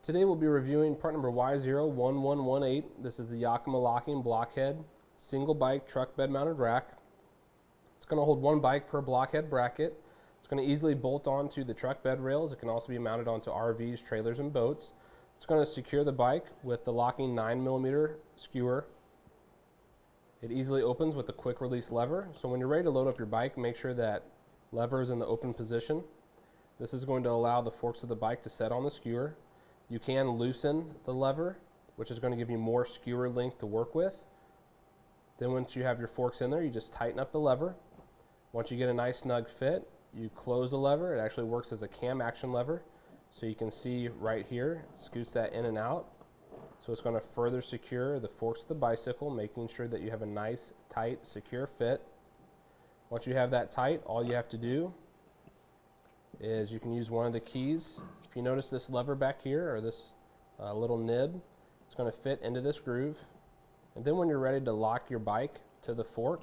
Today we'll be reviewing part number Y01118. This is the Yakima locking BlockHead single bike truck bed mounted rack. It's going to hold one bike per BlockHead bracket. It's going to easily bolt onto the truck bed rails. It can also be mounted onto RVs, trailers, and boats. It's going to secure the bike with the locking 9mm skewer. It easily opens with a quick release lever. So when you're ready to load up your bike, make sure that lever is in the open position. This is going to allow the forks of the bike to set on the skewer. You can loosen the lever, which is going to give you more skewer length to work with. Then once you have your forks in there, you just tighten up the lever. Once you get a nice snug fit, you close the lever. It actually works as a cam action lever. So you can see right here, it scoots that in and out. So it's going to further secure the forks of the bicycle, making sure that you have a nice, tight, secure fit. Once you have that tight, all you have to do is you can use one of the keys. If you notice this lever back here, or this little nib, it's going to fit into this groove. And then when you're ready to lock your bike to the fork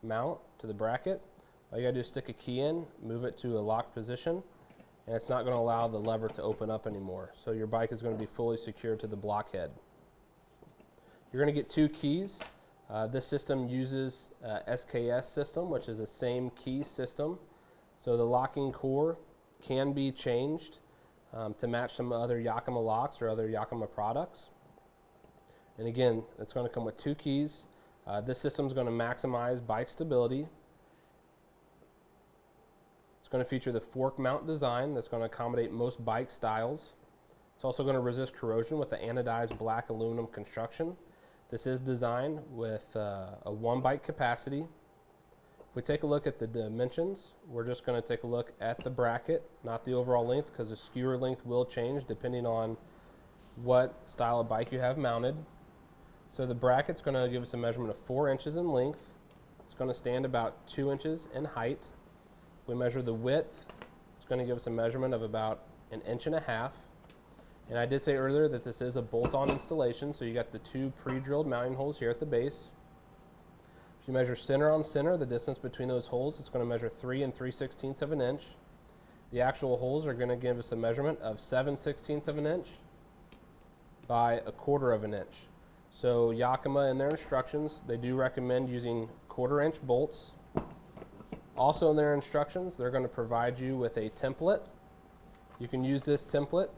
mount, to the bracket, all you got to do is stick a key in, move it to a locked position, and it's not going to allow the lever to open up anymore. So your bike is going to be fully secured to the BlockHead. You're going to get two keys. This system uses SKS system, which is the same key system. So the locking core can be changed to match some other Yakima locks or other Yakima products. And again, it's going to come with two keys. This system is going to maximize bike stability. It's going to feature the fork mount design that's going to accommodate most bike styles. It's also going to resist corrosion with the anodized black aluminum construction. This is designed with a one bike capacity. If we take a look at the dimensions, we're just going to take a look at the bracket, not the overall length, because the skewer length will change depending on what style of bike you have mounted. So the bracket's going to give us a measurement of 4 inches in length. It's going to stand about 2 inches in height. If we measure the width, it's going to give us a measurement of about 1.5 inches. And I did say earlier that this is a bolt-on installation, so you got the 2 pre-drilled mounting holes here at the base. If you measure center on center, the distance between those holes, it's going to measure 3 3/16 of an inch. The actual holes are going to give us a measurement of 7/16 of an inch by 1/4 of an inch. So Yakima, in their instructions, they do recommend using 1/4 inch bolts. Also in their instructions, they're going to provide you with a template. You can use this template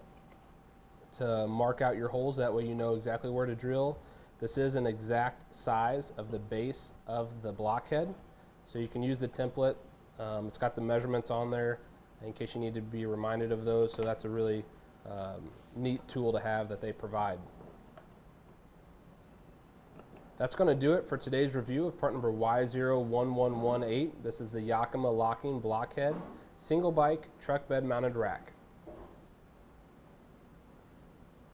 to mark out your holes. That way you know exactly where to drill. This is an exact size of the base of the BlockHead, so you can use the template. It's got the measurements on there in case you need to be reminded of those, so that's a really neat tool to have that they provide. That's going to do it for today's review of part number Y01118. This is the Yakima locking BlockHead single bike truck bed mounted rack.